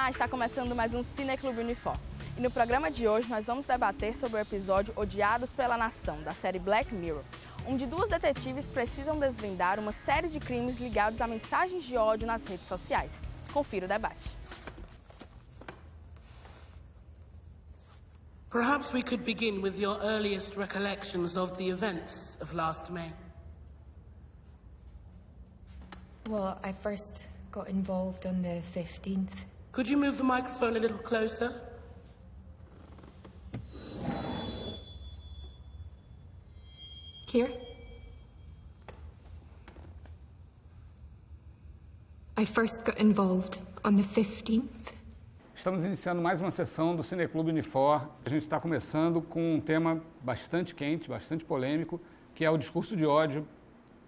Olá, está começando mais um Cineclube Unifor. E no programa de hoje nós vamos debater sobre o episódio Odiados pela Nação, da série Black Mirror, onde duas detetives precisam desvendar uma série de crimes ligados a mensagens de ódio nas redes sociais. Confira o debate. Perhaps we could begin with your earliest recollections of the events of last May. Well, I first got involved on the 15th. Could you move the microphone a little closer? Here? I first got involved on the 15th. Estamos iniciando mais uma sessão do Cineclube Unifor. A gente está começando com um tema bastante quente, bastante polêmico, que é o discurso de ódio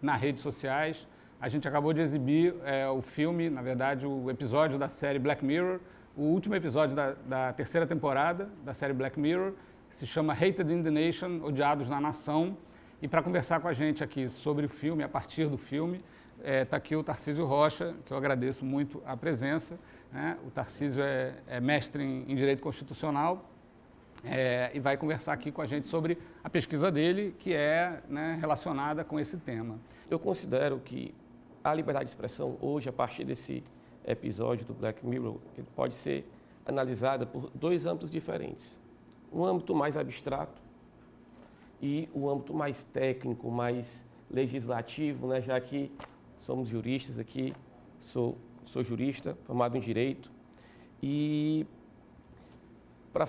nas redes sociais. A gente acabou de exibir o filme, na verdade, o episódio da série Black Mirror, o último episódio da terceira temporada da série Black Mirror, se chama Hated in the Nation, Odiados na Nação. E para conversar com a gente aqui sobre o filme, a partir do filme, está aqui o Tarcísio Rocha, que eu agradeço muito a presença. Né? O Tarcísio é mestre em Direito Constitucional e vai conversar aqui com a gente sobre a pesquisa dele, que é, né, relacionada com esse tema. Eu considero que a liberdade de expressão hoje, a partir desse episódio do Black Mirror, ele pode ser analisada por dois âmbitos diferentes. Um âmbito mais abstrato e o âmbito mais técnico, mais legislativo, né? Já que somos juristas aqui, sou jurista, formado em Direito, e para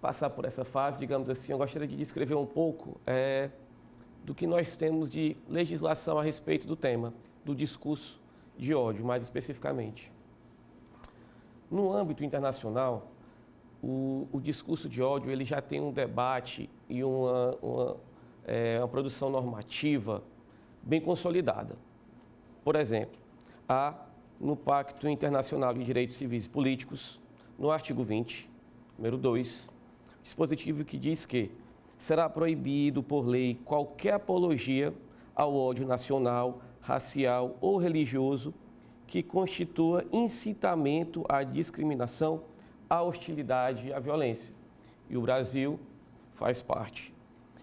passar por essa fase, digamos assim, eu gostaria de descrever um pouco do que nós temos de legislação a respeito do tema, do discurso de ódio, mais especificamente. No âmbito internacional, o discurso de ódio ele já tem um debate e uma produção normativa bem consolidada. Por exemplo, há no Pacto Internacional de Direitos Civis e Políticos, no artigo 20, número 2, dispositivo que diz que será proibido por lei qualquer apologia ao ódio nacional, racial ou religioso que constitua incitamento à discriminação, à hostilidade e à violência. E o Brasil faz parte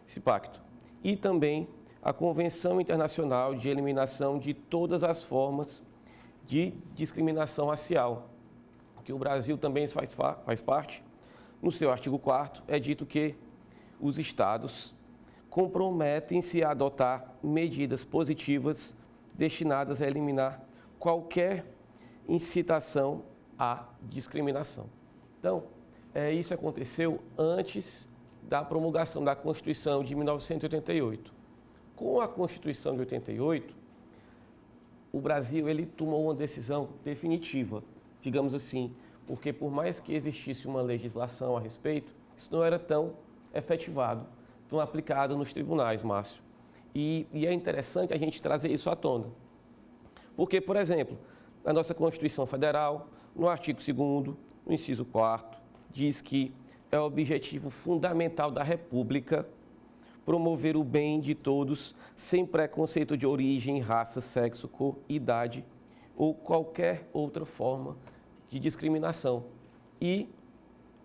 desse pacto. E também a Convenção Internacional de Eliminação de todas as formas de discriminação racial, que o Brasil também faz parte. No seu artigo 4º, é dito que os Estados comprometem-se a adotar medidas positivas destinadas a eliminar qualquer incitação à discriminação. Então, isso aconteceu antes da promulgação da Constituição de 1988. Com a Constituição de 88, o Brasil ele tomou uma decisão definitiva, digamos assim, porque por mais que existisse uma legislação a respeito, isso não era tão efetivado, tão aplicado nos tribunais, Márcio. E é interessante a gente trazer isso à tona. Porque, por exemplo, na nossa Constituição Federal, no artigo 2º, no inciso 4º, diz que é o objetivo fundamental da República promover o bem de todos, sem preconceito de origem, raça, sexo, cor, idade ou qualquer outra forma de discriminação. E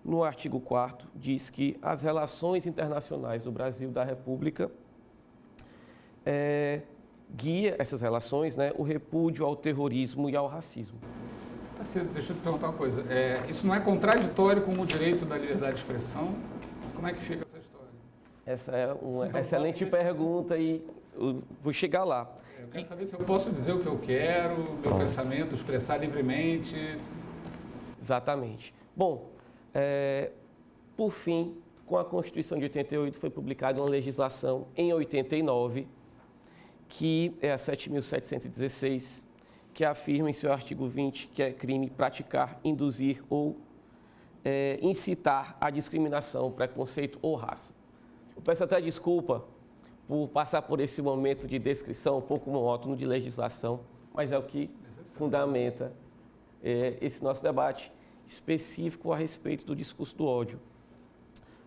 no artigo 4º diz que as relações internacionais do Brasil, da República, guia essas relações, né, o repúdio ao terrorismo e ao racismo. Deixa eu te perguntar uma coisa. Isso não é contraditório com o direito da liberdade de expressão? Como é que fica essa história? Essa é uma excelente pergunta e eu vou chegar lá. Eu quero saber se eu posso dizer o que eu quero, meu pensamento, expressar livremente. Exatamente. Bom, por fim, com a Constituição de 88 foi publicada uma legislação em 89, que é a 7.716, que afirma em seu artigo 20 que é crime praticar, induzir ou incitar a discriminação, preconceito ou raça. Eu peço até desculpa por passar por esse momento de descrição um pouco monótono de legislação, mas é o que fundamenta esse nosso debate específico a respeito do discurso do ódio.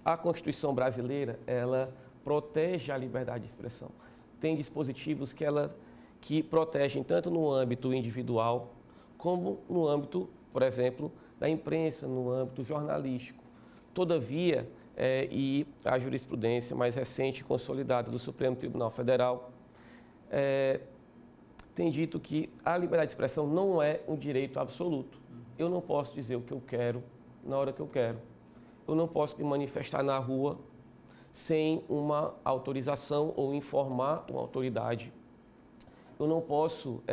A Constituição brasileira, ela protege a liberdade de expressão. Tem dispositivos que protegem tanto no âmbito individual como no âmbito, por exemplo, da imprensa, no âmbito jornalístico. Todavia, e a jurisprudência mais recente e consolidada do Supremo Tribunal Federal tem dito que a liberdade de expressão não é um direito absoluto. Eu não posso dizer o que eu quero na hora que eu quero. Eu não posso me manifestar na rua sem uma autorização ou informar uma autoridade. Eu não posso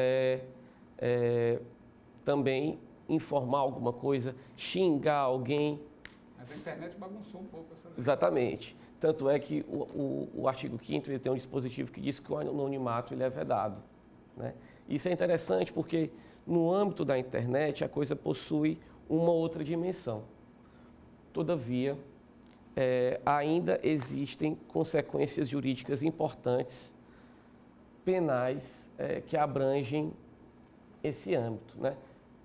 também informar alguma coisa, xingar alguém. Mas a internet bagunçou um pouco essa lei. Exatamente. Tanto é que o artigo 5º ele tem um dispositivo que diz que o anonimato ele é vedado, né? Isso é interessante porque no âmbito da internet a coisa possui uma outra dimensão. Todavia, ainda existem consequências jurídicas importantes, penais, que abrangem esse âmbito, né?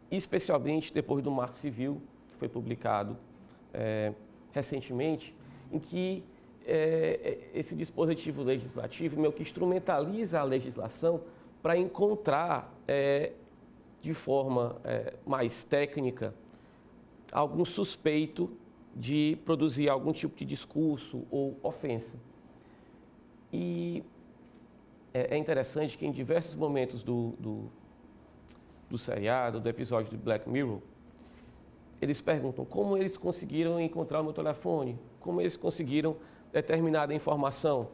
Especialmente depois do Marco Civil, que foi publicado recentemente, em que esse dispositivo legislativo meio que instrumentaliza a legislação para encontrar, de forma mais técnica, algum suspeito de produzir algum tipo de discurso ou ofensa. E é interessante que em diversos momentos do seriado, do episódio de Black Mirror, eles perguntam como eles conseguiram encontrar o meu telefone, como eles conseguiram determinada informação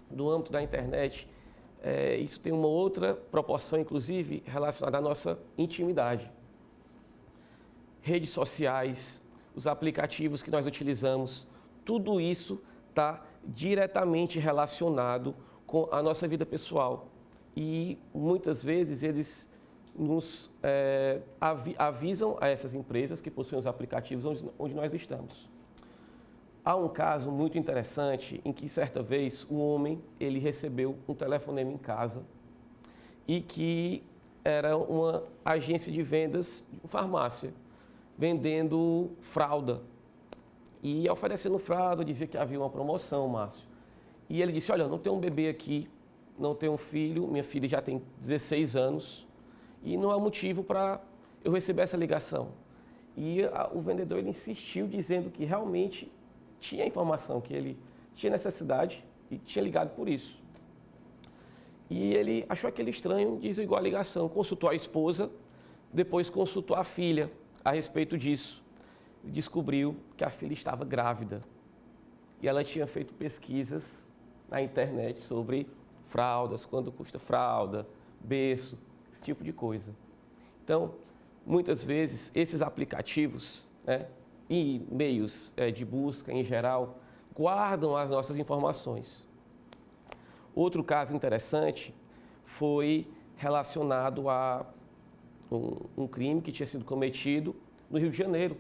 do âmbito da internet. Isso tem uma outra proporção, inclusive, relacionada à nossa intimidade. Redes sociais, os aplicativos que nós utilizamos, tudo isso está diretamente relacionado com a nossa vida pessoal. E muitas vezes eles nos avisam a essas empresas que possuem os aplicativos onde nós estamos. Há um caso muito interessante em que, certa vez, um homem ele recebeu um telefonema em casa e que era uma agência de vendas de farmácia, vendendo fralda. E oferecendo fralda, dizia que havia uma promoção, Márcio. E ele disse, olha, eu não tenho um bebê aqui, não tenho um filho, minha filha já tem 16 anos e não há motivo para eu receber essa ligação. E o vendedor ele insistiu, dizendo que realmente tinha informação, que ele tinha necessidade e tinha ligado por isso. E ele achou aquele estranho, desligou a ligação, consultou a esposa, depois consultou a filha a respeito disso. Descobriu que a filha estava grávida. E ela tinha feito pesquisas na internet sobre fraldas, quanto custa fralda, berço, esse tipo de coisa. Então, muitas vezes, esses aplicativos, né, e meios de busca em geral, guardam as nossas informações. Outro caso interessante foi relacionado a um crime que tinha sido cometido no Rio de Janeiro,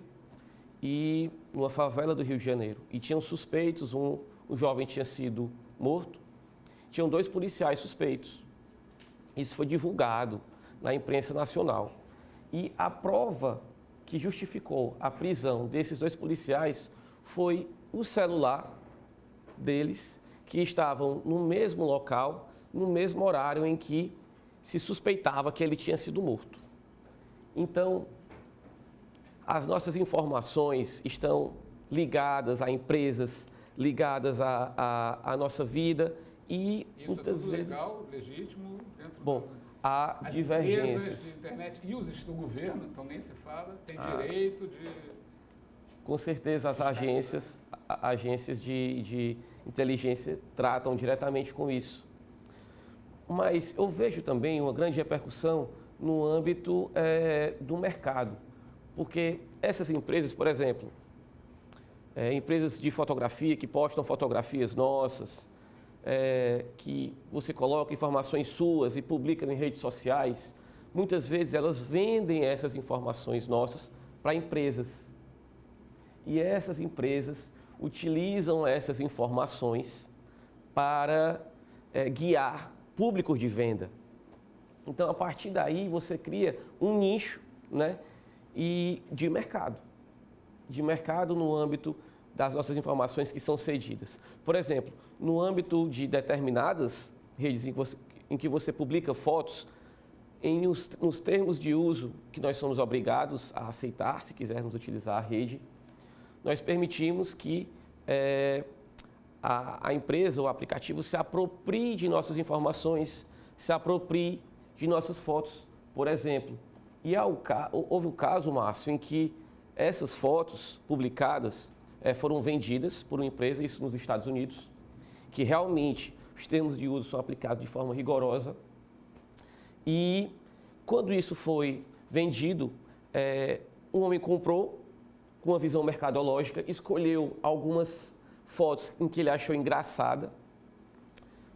e numa favela do Rio de Janeiro. E tinham suspeitos, um jovem tinha sido morto, tinham 2 policiais suspeitos. Isso foi divulgado na imprensa nacional. E a prova que justificou a prisão desses 2 policiais foi o celular deles, que estavam no mesmo local, no mesmo horário em que se suspeitava que ele tinha sido morto. Então, as nossas informações estão ligadas a empresas, ligadas à nossa vida e isso muitas é tudo vezes... legal, legítimo, dentro há as divergências. empresas de internet e os do governo, então nem se fala, tem direito de... Com certeza as agências de inteligência tratam diretamente com isso. Mas eu vejo também uma grande repercussão no âmbito do mercado, porque essas empresas, por exemplo, empresas de fotografia que postam fotografias nossas, que você coloca informações suas e publica em redes sociais, muitas vezes elas vendem essas informações nossas para empresas. E essas empresas utilizam essas informações para guiar públicos de venda. Então, a partir daí, você cria um nicho, né, de mercado no âmbito das nossas informações que são cedidas. Por exemplo, no âmbito de determinadas redes em que você publica fotos, nos termos de uso que nós somos obrigados a aceitar, se quisermos utilizar a rede, nós permitimos que a empresa ou o aplicativo se aproprie de nossas informações, se aproprie de nossas fotos, por exemplo. E houve um caso, Márcio, em que essas fotos publicadas foram vendidas por uma empresa, isso nos Estados Unidos, que realmente os termos de uso são aplicados de forma rigorosa. E quando isso foi vendido, um homem comprou com uma visão mercadológica, escolheu algumas fotos em que ele achou engraçada,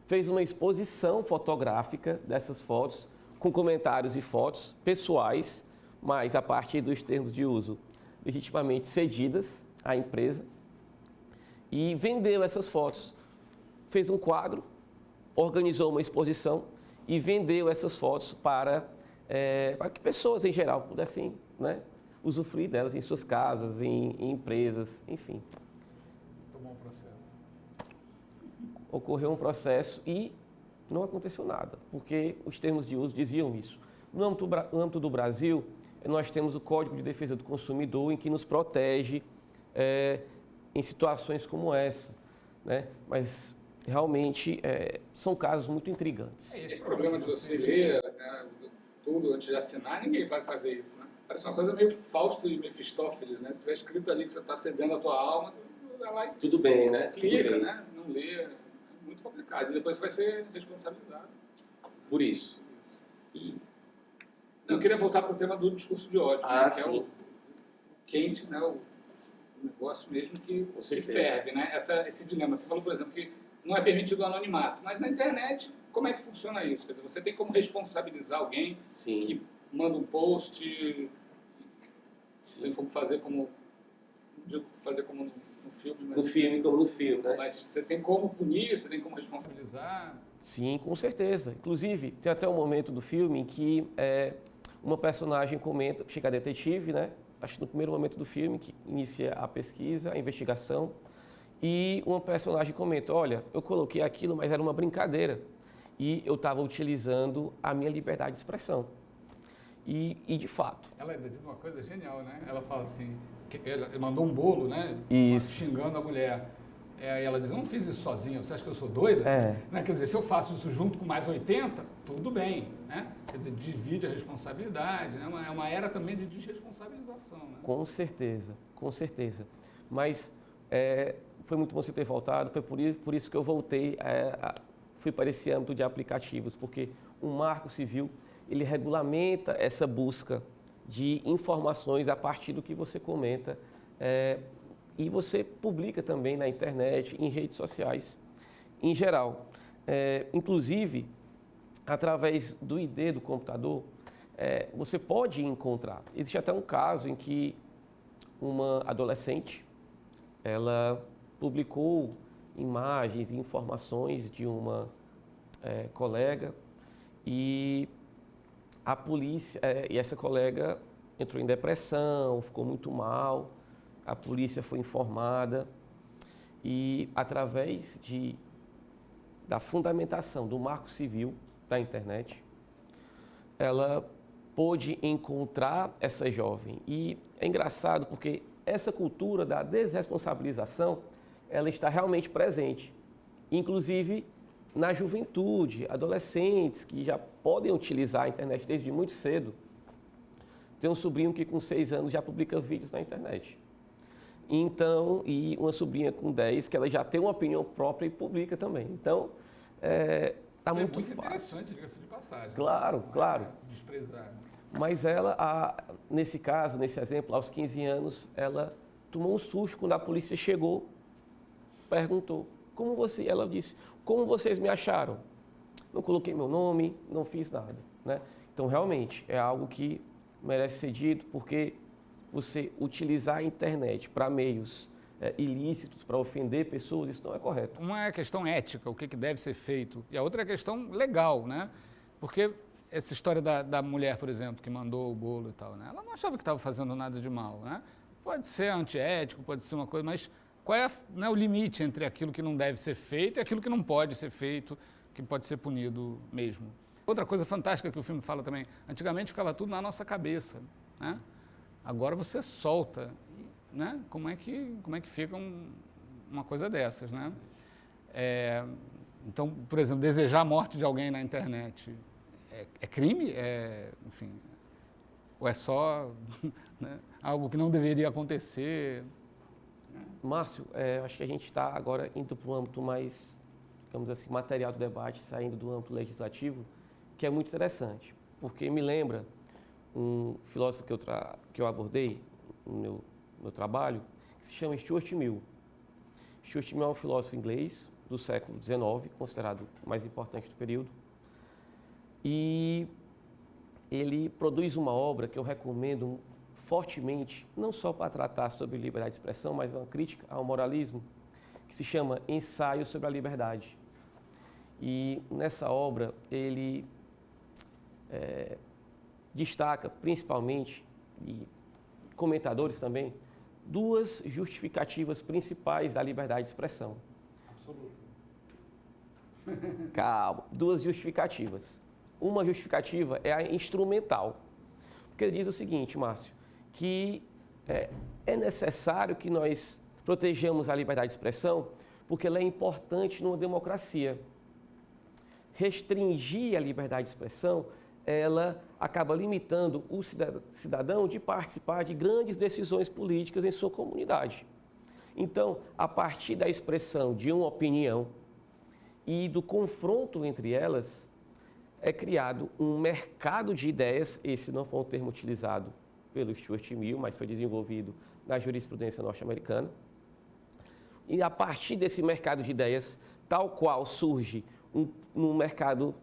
fez uma exposição fotográfica dessas fotos, com comentários e fotos pessoais, mas a partir dos termos de uso legitimamente cedidas à empresa, e vendeu essas fotos. Fez um quadro, organizou uma exposição e vendeu essas fotos para que pessoas em geral pudessem, né, usufruir delas em suas casas, em empresas, enfim. Tomou um processo. Ocorreu um processo e não aconteceu nada, porque os termos de uso diziam isso. No âmbito do Brasil, nós temos o Código de Defesa do Consumidor, em que nos protege em situações como essa, né? Mas realmente são casos muito intrigantes. Esse problema de você ler, né, tudo antes de assinar, ninguém vai fazer isso, né? Parece uma coisa meio Fausto e Mefistófeles, né? Se tiver escrito ali que você está cedendo a tua alma, tu vai lá e Tudo bem, né? clica, Tudo bem. né? Não lê, é muito complicado. E depois você vai ser responsabilizado. Por isso. Eu queria voltar para o tema do discurso de ódio, que é sim. o quente, né? O negócio mesmo que certeza. ferve, né? Esse dilema. Você falou, por exemplo, que não é permitido o anonimato, mas na internet, como é que funciona isso? Quer dizer, você tem como responsabilizar alguém Sim. que manda um post, tem como fazer como, não digo fazer como no filme, mas, No filme como no filme, né? mas você tem como punir, você tem como responsabilizar. Sim, com certeza. Inclusive, tem até um momento do filme em que uma personagem comenta, chega a detetive, né? Acho que no primeiro momento do filme, que inicia a pesquisa, a investigação, e uma personagem comenta, olha, eu coloquei aquilo, mas era uma brincadeira, e eu estava utilizando a minha liberdade de expressão. E de fato. Ela ainda diz uma coisa genial, né? Ela fala assim, que ela mandou um bolo, né? Isso. Xingando a mulher. Aí ela diz, eu não fiz isso sozinha, você acha que eu sou doida? Né? Quer dizer, se eu faço isso junto com mais 80, tudo bem, né? Quer dizer, divide a responsabilidade, né? É uma era também de desresponsabilização, né? Com certeza, com certeza. Mas foi muito bom você ter voltado, foi por isso que eu voltei, fui para esse âmbito de aplicativos, porque o Marco Civil, ele regulamenta essa busca de informações a partir do que você comenta e você publica também na internet, em redes sociais, em geral. Inclusive, através do ID do computador, você pode encontrar. Existe até um caso em que uma adolescente, ela publicou imagens e informações de uma colega e a polícia, e essa colega entrou em depressão, ficou muito mal, a polícia foi informada e através da fundamentação do Marco Civil da internet, ela pôde encontrar essa jovem. E é engraçado porque essa cultura da desresponsabilização, ela está realmente presente, inclusive na juventude, adolescentes que já podem utilizar a internet desde muito cedo. Tem um sobrinho que com 6 anos já publica vídeos na internet. Então, e uma sobrinha com 10 que ela já tem uma opinião própria e publica também. Então, está muito fácil. Interessante, diga-se de passagem. Claro, claro. Desprezar. Mas ela, nesse caso, nesse exemplo, aos 15 anos, ela tomou um susto quando a polícia chegou, perguntou, ela disse, como vocês me acharam? Não coloquei meu nome, não fiz nada, né? Então, realmente, é algo que merece ser dito, porque você utilizar a internet para meios ilícitos, para ofender pessoas, isso não é correto. Uma é a questão ética, o que deve ser feito, e a outra é a questão legal, né? Porque essa história da mulher, por exemplo, que mandou o bolo e tal, né? Ela não achava que estava fazendo nada de mal, né? Pode ser antiético, pode ser uma coisa, mas qual é o limite entre aquilo que não deve ser feito e aquilo que não pode ser feito, que pode ser punido mesmo? Outra coisa fantástica que o filme fala também, antigamente ficava tudo na nossa cabeça, né? Agora você solta, né? Como é que fica uma coisa dessas, né? Então, por exemplo, desejar a morte de alguém na internet é crime? Enfim, ou é só né, algo que não deveria acontecer? Márcio, acho que a gente está agora indo para um âmbito mais, digamos assim, material do debate, saindo do âmbito legislativo, que é muito interessante, porque me lembra um filósofo que eu abordei no meu trabalho, que se chama Stuart Mill. Stuart Mill é um filósofo inglês do século XIX, considerado o mais importante do período, e ele produz uma obra que eu recomendo fortemente, não só para tratar sobre liberdade de expressão, mas uma crítica ao moralismo, que se chama Ensaio sobre a Liberdade. E nessa obra ele destaca principalmente, e comentadores também, duas justificativas principais da liberdade de expressão. Absoluto. Calma, duas justificativas. Uma justificativa é a instrumental, porque ele diz o seguinte, Márcio, que é necessário que nós protejamos a liberdade de expressão porque ela é importante numa democracia. Restringir a liberdade de expressão, ela acaba limitando o cidadão de participar de grandes decisões políticas em sua comunidade. Então, a partir da expressão de uma opinião e do confronto entre elas, é criado um mercado de ideias, esse não foi um termo utilizado pelo Stuart Mill, mas foi desenvolvido na jurisprudência norte-americana. E a partir desse mercado de ideias, tal qual surge no mercado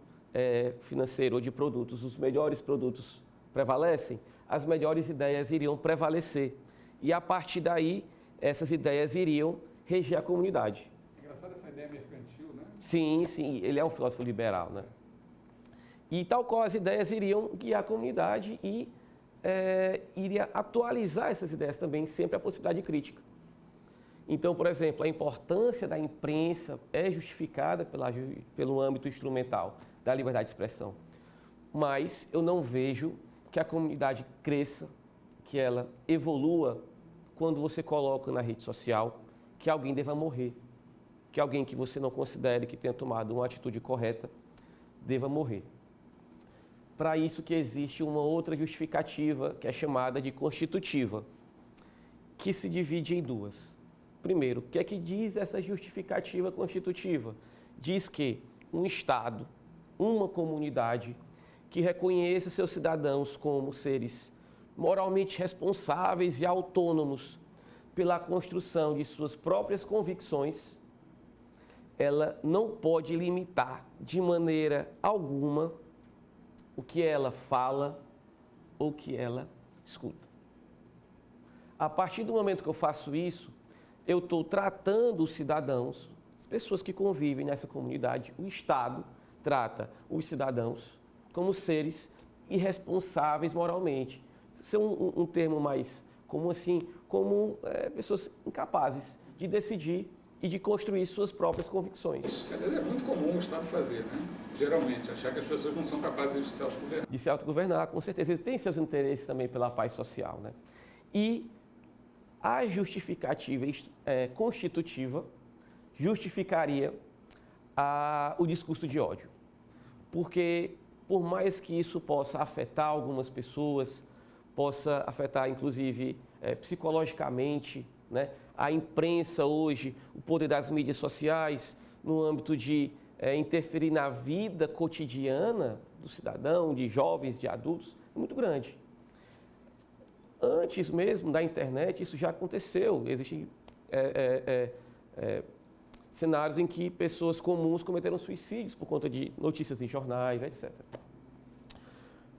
financeiro ou de produtos, os melhores produtos prevalecem, as melhores ideias iriam prevalecer. E a partir daí, essas ideias iriam reger a comunidade. Engraçado essa ideia mercantil, né? Sim, sim, ele é um filósofo liberal, né? E tal qual as ideias iriam guiar a comunidade e iria atualizar essas ideias também, sempre a possibilidade de crítica. Então, por exemplo, a importância da imprensa é justificada pelo âmbito instrumental da liberdade de expressão. Mas eu não vejo que a comunidade cresça, que ela evolua quando você coloca na rede social que alguém deva morrer, que alguém que você não considere que tenha tomado uma atitude correta deva morrer. Para isso que existe uma outra justificativa, que é chamada de constitutiva, que se divide em duas. Primeiro, o que é que diz essa justificativa constitutiva? Diz que um Estado, uma comunidade, que reconheça seus cidadãos como seres moralmente responsáveis e autônomos pela construção de suas próprias convicções, ela não pode limitar de maneira alguma o que ela fala ou o que ela escuta. A partir do momento que eu faço isso, eu estou tratando os cidadãos, as pessoas que convivem nessa comunidade, o Estado trata os cidadãos como seres irresponsáveis moralmente. Isso é um termo mais comum assim, como pessoas incapazes de decidir e de construir suas próprias convicções. É muito comum o Estado fazer, né? Geralmente, achar que as pessoas não são capazes de se autogovernar. De se autogovernar, com certeza. Eles têm seus interesses também pela paz social, né? E a justificativa constitutiva justificaria o discurso de ódio. Porque, por mais que isso possa afetar algumas pessoas, possa afetar, inclusive, psicologicamente, né? A imprensa hoje, o poder das mídias sociais, no âmbito de interferir na vida cotidiana do cidadão, de jovens, de adultos, é muito grande. Antes mesmo da internet, isso já aconteceu. Existem cenários em que pessoas comuns cometeram suicídios por conta de notícias em jornais, etc.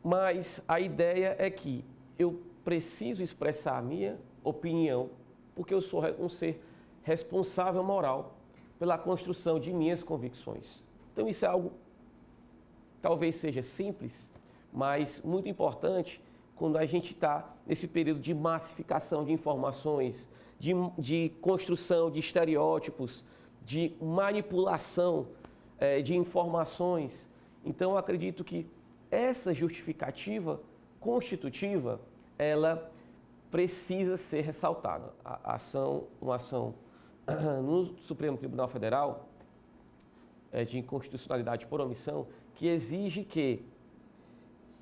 Mas a ideia é que eu preciso expressar a minha opinião porque eu sou um ser responsável moral pela construção de minhas convicções. Então isso é algo, talvez seja simples, mas muito importante quando a gente está nesse período de massificação de informações, de construção de estereótipos, de manipulação de informações. Então, eu acredito que essa justificativa constitutiva, ela precisa ser ressaltada. Uma ação no Supremo Tribunal Federal de inconstitucionalidade por omissão, que exige que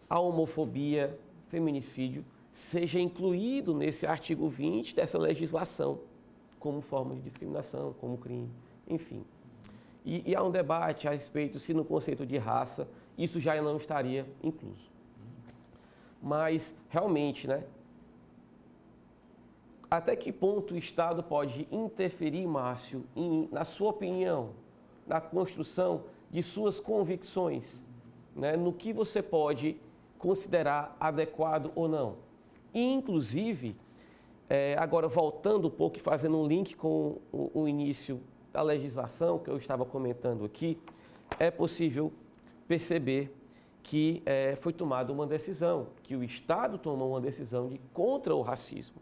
a homofobia, feminicídio, seja incluído nesse artigo 20 dessa legislação, como forma de discriminação, como crime, enfim. E há um debate a respeito se no conceito de raça isso já não estaria incluso. Mas, realmente, né, até que ponto o Estado pode interferir, Márcio, na sua opinião, na construção de suas convicções, né, no que você pode considerar adequado ou não? E, inclusive, agora voltando um pouco e fazendo um link com o início da legislação que eu estava comentando aqui, é possível perceber que foi tomada uma decisão, que o Estado tomou uma decisão de ir contra o racismo,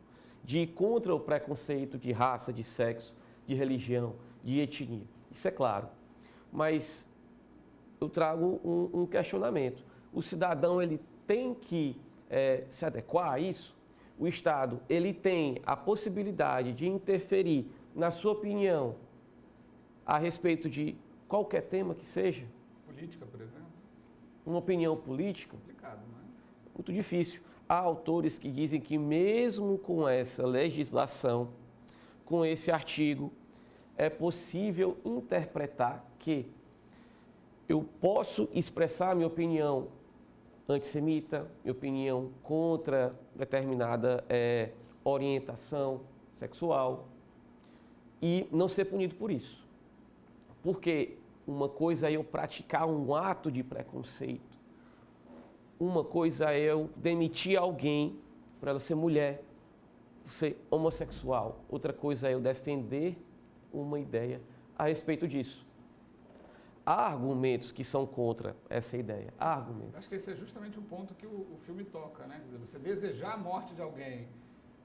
de ir contra o preconceito de raça, de sexo, de religião, de etnia. Isso é claro. Mas eu trago um questionamento. O cidadão ele tem que se adequar a isso? O Estado ele tem a possibilidade de interferir na sua opinião a respeito de qualquer tema que seja? Política, por exemplo? Uma opinião política? Complicado, não é? Muito difícil. Há autores que dizem que mesmo com essa legislação, com esse artigo, é possível interpretar que eu posso expressar minha opinião antissemita, minha opinião contra determinada orientação sexual e não ser punido por isso. Porque uma coisa é eu praticar um ato de preconceito, uma coisa é eu demitir alguém por ela ser mulher, por ser homossexual, outra coisa é eu defender uma ideia a respeito disso. Há argumentos que são contra essa ideia. Há argumentos. Acho que esse é justamente um ponto que o filme toca, né? Você desejar a morte de alguém,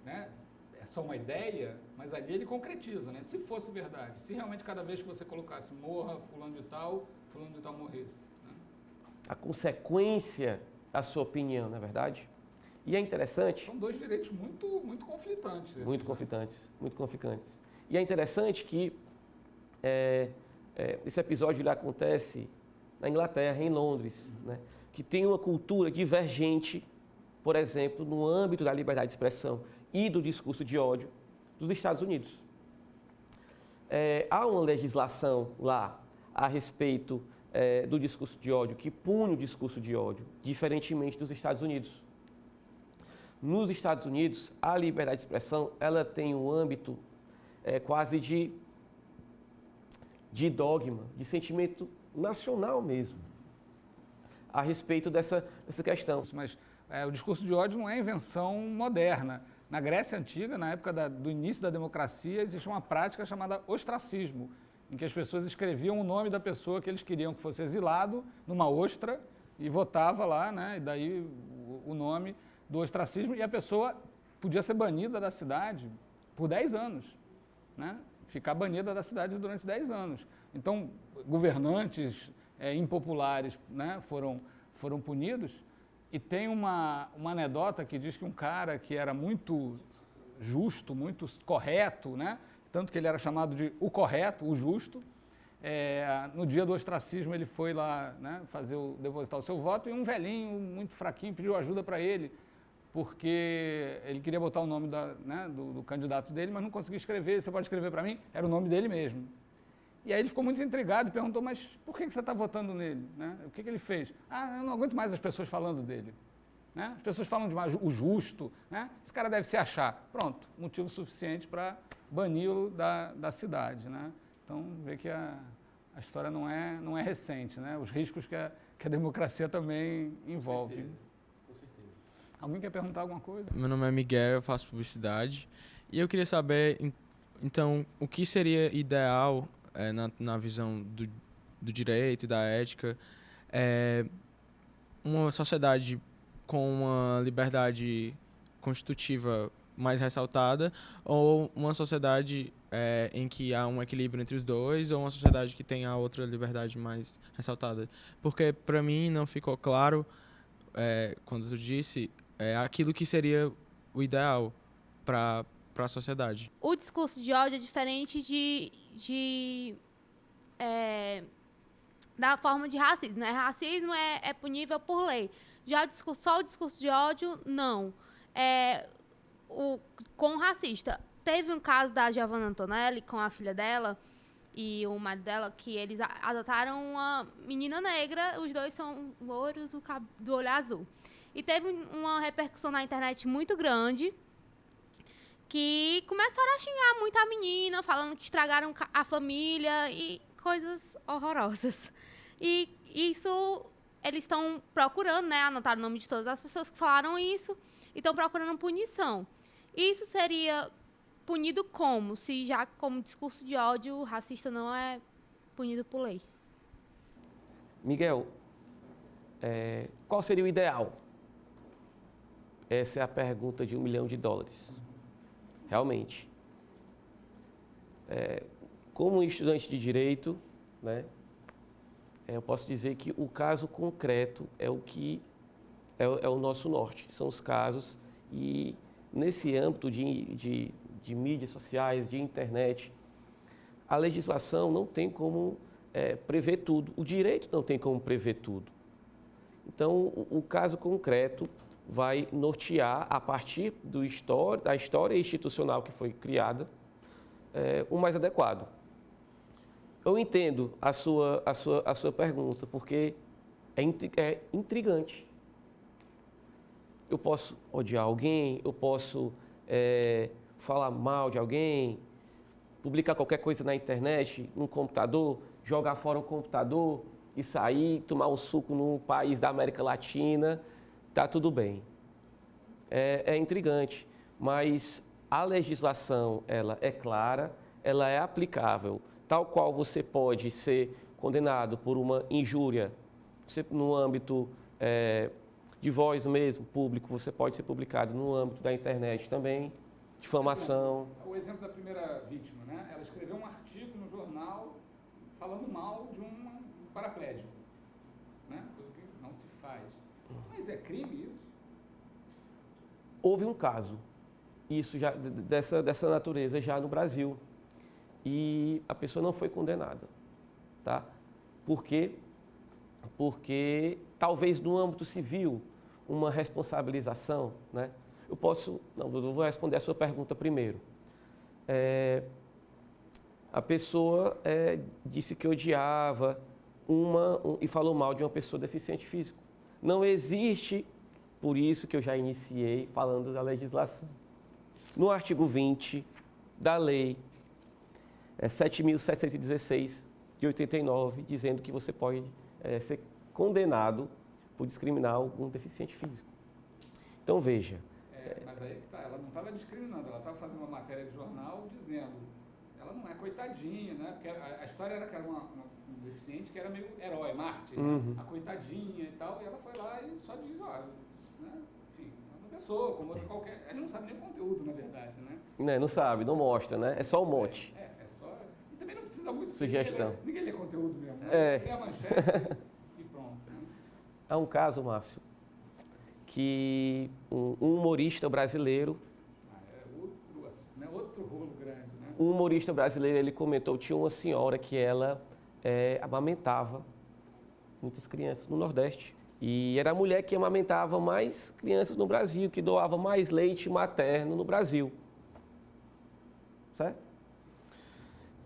né? É só uma ideia, mas ali ele concretiza, né? Se fosse verdade, se realmente cada vez que você colocasse morra fulano de tal morresse. Né? A consequência da sua opinião, não é verdade? E é interessante... São dois direitos muito conflitantes. Muito conflitantes, muito conflitantes. E é interessante que esse episódio ele acontece na Inglaterra, em Londres, né? Que tem uma cultura divergente, por exemplo, no âmbito da liberdade de expressão e do discurso de ódio dos Estados Unidos. Há uma legislação lá a respeito do discurso de ódio que pune o discurso de ódio, diferentemente dos Estados Unidos. Nos Estados Unidos, a liberdade de expressão ela tem um âmbito quase de dogma, de sentimento nacional mesmo, a respeito dessa questão. Mas o discurso de ódio não é invenção moderna. Na Grécia Antiga, na época do início da democracia, existia uma prática chamada ostracismo, em que as pessoas escreviam o nome da pessoa que eles queriam que fosse exilado numa ostra e votava lá, né? E daí o nome do ostracismo, e a pessoa podia ser banida da cidade por 10 anos, né? Ficar banida da cidade durante 10 anos. Então, governantes impopulares, né, foram punidos. E tem uma anedota que diz que um cara que era muito justo, muito correto, né, tanto que ele era chamado de o correto, o justo, no dia do ostracismo ele foi lá, né, depositar o seu voto, e um velhinho muito fraquinho pediu ajuda para ele, porque ele queria botar o nome do candidato dele, mas não conseguia escrever. Você pode escrever para mim? Era o nome dele mesmo. E aí ele ficou muito intrigado e perguntou, mas por que você está votando nele? Né? O que ele fez? Eu não aguento mais as pessoas falando dele. Né? As pessoas falam demais, o justo, né? Esse cara deve se achar. Pronto, motivo suficiente para bani-lo da cidade. Né? Então, vê que a história não é recente, né? Os riscos que a democracia também envolve. Com certeza. Alguém quer perguntar alguma coisa? Meu nome é Miguel, eu faço publicidade. E eu queria saber, então, o que seria ideal na visão do direito e da ética, uma sociedade com uma liberdade constitutiva mais ressaltada ou uma sociedade em que há um equilíbrio entre os dois, ou uma sociedade que tem a outra liberdade mais ressaltada? Porque, para mim, não ficou claro, quando tu disse, aquilo que seria o ideal para a sociedade. O discurso de ódio é diferente da forma de racismo, né? Racismo é punível por lei. Já só o discurso de ódio, não. Com o racista. Teve um caso da Giovanna Antonelli com a filha dela e o marido dela, que eles adotaram uma menina negra, os dois são loiros do olho azul. E teve uma repercussão na internet muito grande, que começaram a xingar muito a menina, falando que estragaram a família e coisas horrorosas. E isso, eles estão procurando, né, anotar o nome de todas as pessoas que falaram isso, e estão procurando punição. Isso seria punido como? Se já como discurso de ódio, racista não é punido por lei. Miguel, qual seria o ideal? Essa é a pergunta de $1 milhão. Realmente. Como estudante de direito, né, eu posso dizer que o caso concreto é o que é o nosso norte. São os casos, e nesse âmbito de mídias sociais, de internet, a legislação não tem como prever tudo. O direito não tem como prever tudo. Então, o caso concreto vai nortear, a partir da história institucional que foi criada, o mais adequado. Eu entendo a sua pergunta, porque é intrigante. Eu posso odiar alguém, eu posso falar mal de alguém, publicar qualquer coisa na internet, no computador, jogar fora o computador e sair, tomar um suco num país da América Latina, tá tudo bem. É intrigante, mas a legislação, ela é clara, ela é aplicável, tal qual você pode ser condenado por uma injúria, no âmbito de voz mesmo, público, você pode ser publicado no âmbito da internet também, difamação. O exemplo da primeira vítima, né? Ela escreveu um artigo no jornal falando mal de um paraplégico, né? Coisa que não se faz. Mas é crime isso? Houve um caso, isso já dessa natureza já no Brasil, e a pessoa não foi condenada, tá? Por quê? Porque talvez no âmbito civil, uma responsabilização, né? Eu vou responder a sua pergunta primeiro. A pessoa disse que odiava e falou mal de uma pessoa deficiente físico. Não existe, por isso que eu já iniciei falando da legislação. No artigo 20 da lei 7.716 de 89, dizendo que você pode ser condenado por discriminar algum deficiente físico. Então, veja. Mas aí que tá, ela não estava discriminando, ela estava fazendo uma matéria de jornal dizendo, ela não é coitadinha, né? Porque a história era que era um deficiente que era meio herói, mártir, né? A coitadinha e tal, e ela foi lá e só diz, olha, né? Enfim, é uma pessoa, como outra qualquer, a gente não sabe nem o conteúdo, na verdade, né? Não sabe, não mostra, né? É só um monte. E também não precisa muito sugestão. Ninguém lê conteúdo mesmo, né? Tem a manchete e pronto. Né? Há um caso, Márcio, que um humorista brasileiro... outro rolo grande, né? Um humorista brasileiro, ele comentou, tinha uma senhora que ela amamentava muitas crianças no Nordeste. E era a mulher que amamentava mais crianças no Brasil, que doava mais leite materno no Brasil. Certo?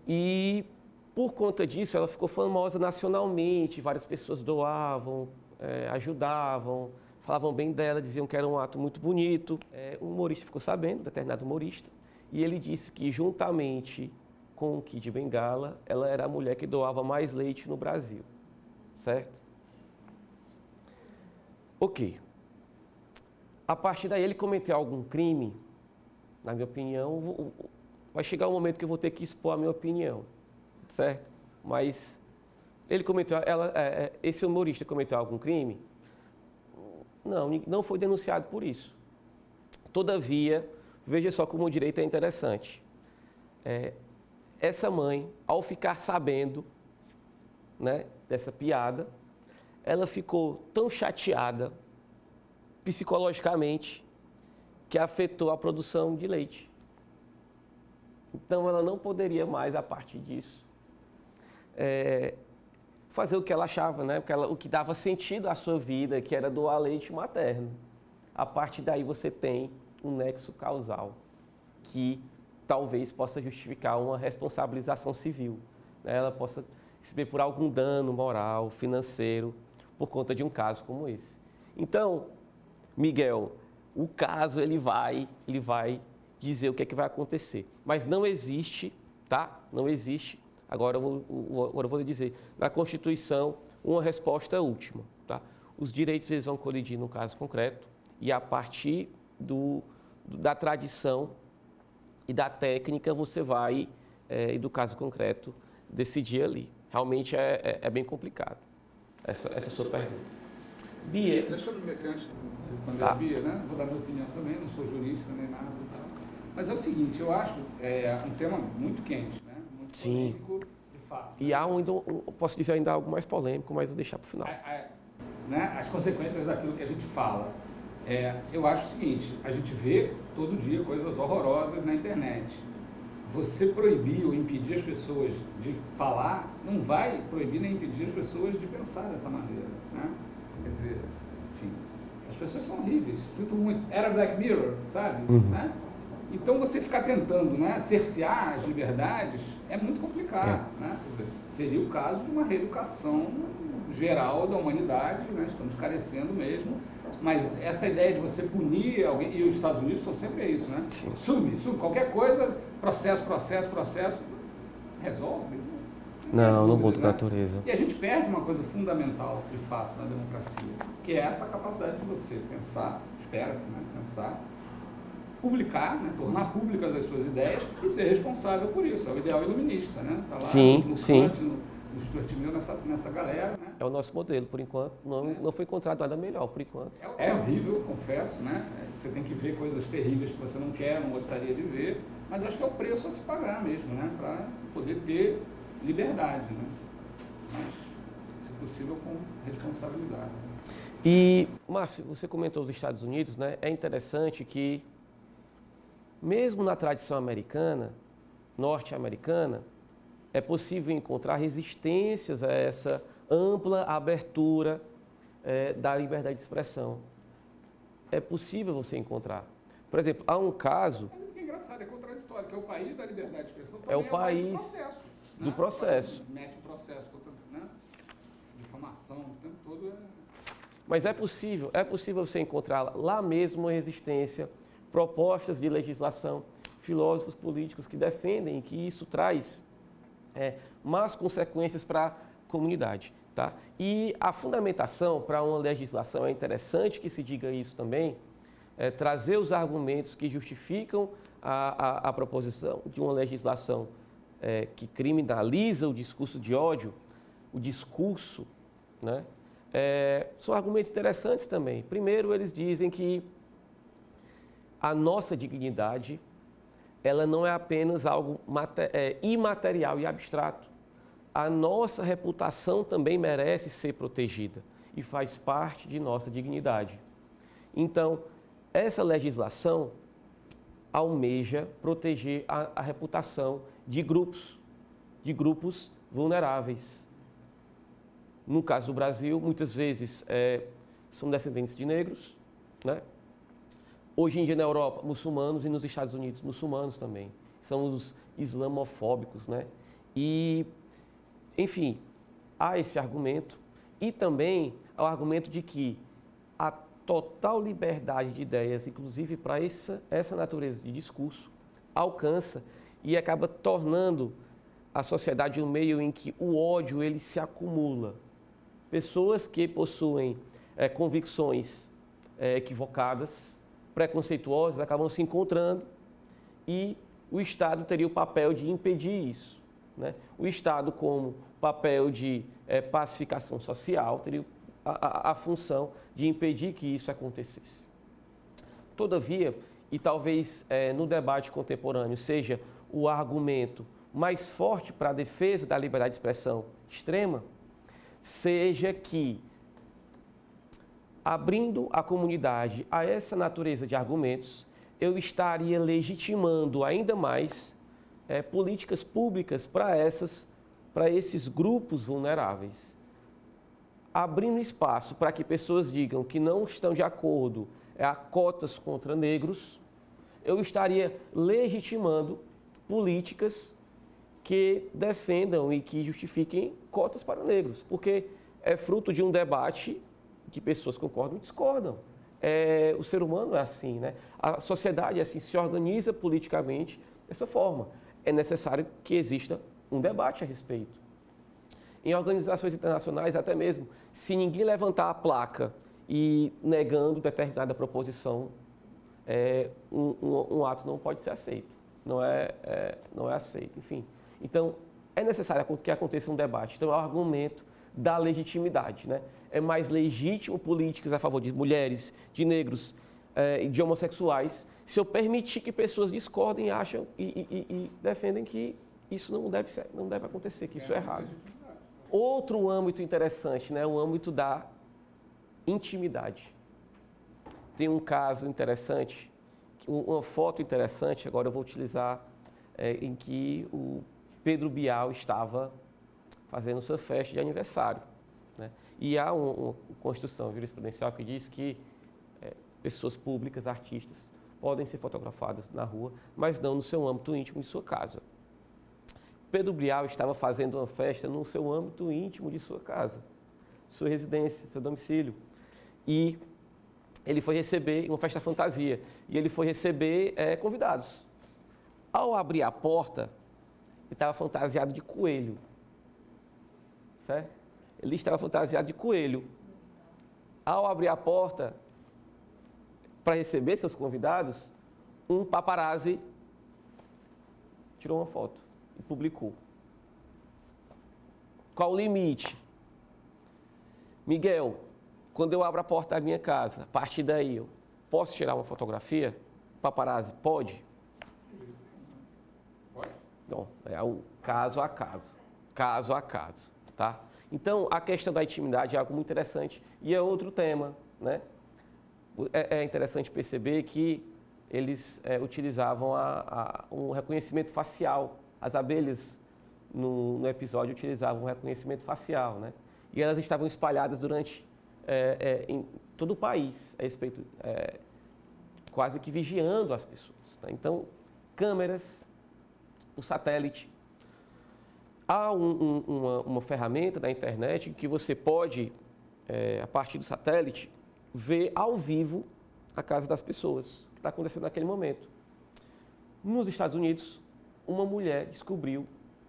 E por conta disso, ela ficou famosa nacionalmente, várias pessoas doavam, ajudavam, falavam bem dela, diziam que era um ato muito bonito. Um humorista ficou sabendo, um determinado humorista, e ele disse que, juntamente com o Kid Bengala, ela era a mulher que doava mais leite no Brasil. Certo? Ok. A partir daí, ele cometeu algum crime? Na minha opinião, vai chegar um momento que eu vou ter que expor a minha opinião. Certo? Mas ele cometeu, esse humorista cometeu algum crime? Não foi denunciado por isso. Todavia, veja só como o direito é interessante. essa mãe, ao ficar sabendo, né, dessa piada, ela ficou tão chateada psicologicamente que afetou a produção de leite. Então, ela não poderia mais, a partir disso, fazer o que ela achava, né? Porque o que dava sentido à sua vida, que era doar leite materno. A partir daí você tem um nexo causal que talvez possa justificar uma responsabilização civil, né? Ela possa receber por algum dano moral, financeiro, por conta de um caso como esse. Então, Miguel, o caso ele vai dizer o que é que vai acontecer. Mas não existe, tá? Não existe, agora eu vou lhe dizer, na Constituição, uma resposta última, tá? Os direitos eles vão colidir no caso concreto e a partir da tradição e da técnica você vai, e do caso concreto, decidir ali. Realmente é bem complicado, essa sua pergunta. Bia... Deixa eu me meter antes de responder Tá. a Bia, né? Vou dar minha opinião também, não sou jurista nem nada. Mas é o seguinte, eu acho um tema muito quente, né? Muito Sim. polêmico, de fato. E há posso dizer ainda algo mais polêmico, mas vou deixar para o final. Né? As consequências daquilo que a gente fala. Eu acho o seguinte, a gente vê todo dia coisas horrorosas na internet. Você proibir ou impedir as pessoas de falar, não vai proibir nem impedir as pessoas de pensar dessa maneira, né? Quer dizer, enfim, as pessoas são horríveis. Sinto muito. Era Black Mirror, sabe? Né? Então você ficar tentando, né, cercear as liberdades é muito complicado, né? Quer dizer, seria o caso de uma reeducação geral da humanidade, né? Estamos carecendo mesmo. Mas essa ideia de você punir alguém, e os Estados Unidos são sempre isso, né? Sim. Sube, qualquer coisa, processo, resolve. Não dúvida, muda a né? natureza. E a gente perde uma coisa fundamental, de fato, na democracia, que é essa capacidade de você pensar, espera-se, né? Pensar, publicar, né? Tornar públicas as suas ideias e ser responsável por isso. É o ideal iluminista, né? Tá lá Sim, no sim. Kant, no Stuart Mill, nessa galera, né? É o nosso modelo, por enquanto. Não foi encontrado nada melhor, por enquanto. É horrível, confesso, né? Você tem que ver coisas terríveis que você não quer, não gostaria de ver, mas acho que é o preço a se pagar mesmo, né? Para poder ter liberdade, né? Mas, se possível, com responsabilidade. E, Márcio, você comentou os Estados Unidos, né? É interessante que, mesmo na tradição americana, norte-americana, é possível encontrar resistências a essa ampla abertura da liberdade de expressão. É possível você encontrar. Por exemplo, há um caso... Mas o que é engraçado, é contraditório, que é o país da liberdade de expressão É também o país do processo. Mete o processo, né? Difamação, o tempo todo Mas é possível você encontrar lá mesmo uma resistência, propostas de legislação, filósofos políticos que defendem que isso traz más consequências para a comunidade. Tá? E a fundamentação para uma legislação, é interessante que se diga isso também, trazer os argumentos que justificam a proposição de uma legislação que criminaliza o discurso de ódio, o discurso, né? São argumentos interessantes também. Primeiro, eles dizem que a nossa dignidade ela não é apenas algo imaterial e abstrato. A nossa reputação também merece ser protegida e faz parte de nossa dignidade. Então, essa legislação almeja proteger a reputação de grupos vulneráveis. No caso do Brasil, muitas vezes são descendentes de negros, né? Hoje em dia na Europa, muçulmanos, e nos Estados Unidos, muçulmanos também. São os islamofóbicos, né? E, enfim, há esse argumento e também há o argumento de que a total liberdade de ideias, inclusive para essa natureza de discurso, alcança e acaba tornando a sociedade um meio em que o ódio ele se acumula. Pessoas que possuem convicções equivocadas, preconceituosas, acabam se encontrando e o Estado teria o papel de impedir isso, né? O Estado, como papel de pacificação social, teria a função de impedir que isso acontecesse. Todavia, e talvez no debate contemporâneo seja o argumento mais forte para a defesa da liberdade de expressão extrema seja que, abrindo a comunidade a essa natureza de argumentos, eu estaria legitimando ainda mais políticas públicas para esses grupos vulneráveis. Abrindo espaço para que pessoas digam que não estão de acordo a cotas contra negros, eu estaria legitimando políticas que defendam e que justifiquem cotas para negros, porque é fruto de um debate que pessoas concordam e discordam. O ser humano é assim, né? A sociedade é assim, se organiza politicamente dessa forma. É necessário que exista um debate a respeito. Em organizações internacionais, até mesmo, se ninguém levantar a placa e negando determinada proposição, um ato não pode ser aceito, não é aceito, enfim. Então, é necessário que aconteça um debate. Então, é o argumento da legitimidade, né? É mais legítimo políticas a favor de mulheres, de negros e de homossexuais se eu permitir que pessoas discordem, acham e defendem que isso não deve acontecer, que isso é errado. Outro âmbito interessante, né? O âmbito da intimidade. Tem um caso interessante, uma foto interessante, agora eu vou utilizar, em que o Pedro Bial estava fazendo sua festa de aniversário, né? E há uma Constituição jurisprudencial que diz que pessoas públicas, artistas, podem ser fotografadas na rua, mas não no seu âmbito íntimo de sua casa. Pedro Bial estava fazendo uma festa no seu âmbito íntimo de sua casa, sua residência, seu domicílio. E ele foi receber uma festa fantasia, e ele foi receber convidados. Ao abrir a porta, ele estava fantasiado de coelho, certo? Ele estava fantasiado de coelho. Ao abrir a porta para receber seus convidados, um paparazzi tirou uma foto e publicou. Qual o limite? Miguel, quando eu abro a porta da minha casa, a partir daí eu posso tirar uma fotografia? Paparazzi, pode? Então, é o caso a caso. Caso a caso, tá? Então, a questão da intimidade é algo muito interessante e é outro tema, né? É interessante perceber que eles utilizavam um reconhecimento facial. As abelhas, no episódio, utilizavam um reconhecimento facial, né? E elas estavam espalhadas em todo o país, a respeito, quase que vigiando as pessoas, né? Então, câmeras, o satélite. Há uma ferramenta da internet que você pode, a partir do satélite, ver ao vivo a casa das pessoas, o que está acontecendo naquele momento. Nos Estados Unidos, uma mulher descobriu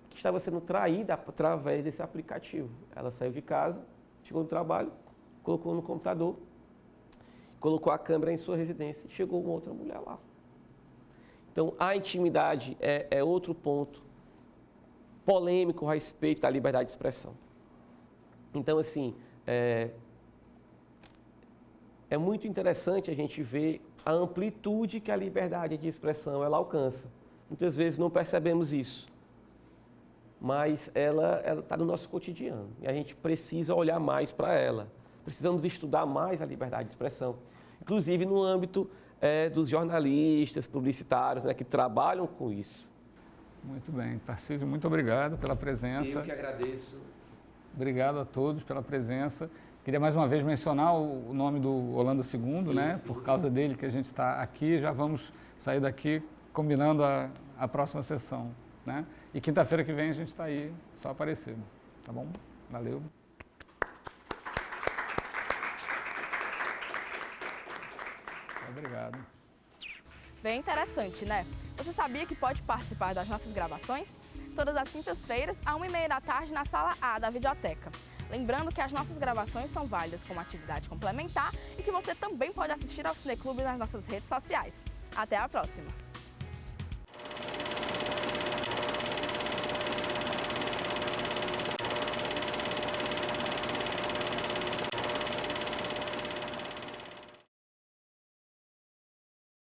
que estava sendo traída através desse aplicativo. Ela saiu de casa, chegou no trabalho, colocou no computador, colocou a câmera em sua residência e chegou uma outra mulher lá. Então, a intimidade é outro ponto polêmico a respeito da liberdade de expressão. Então, assim, é muito interessante a gente ver a amplitude que a liberdade de expressão ela alcança. Muitas vezes não percebemos isso, mas ela está no nosso cotidiano e a gente precisa olhar mais para ela. Precisamos estudar mais a liberdade de expressão, inclusive no âmbito dos jornalistas, publicitários, né, que trabalham com isso. Muito bem. Tarcísio, muito obrigado pela presença. Eu que agradeço. Obrigado a todos pela presença. Queria mais uma vez mencionar o nome do Holanda II, né? Sim. Por causa dele que a gente está aqui. Já vamos sair daqui combinando a próxima sessão, né? E quinta-feira que vem a gente está aí, só aparecer, tá bom? Valeu. Obrigado. Bem interessante, né? Você sabia que pode participar das nossas gravações? Todas as quintas-feiras, às 13h na sala A da Videoteca. Lembrando que as nossas gravações são válidas como atividade complementar e que você também pode assistir ao Cineclube nas nossas redes sociais. Até a próxima!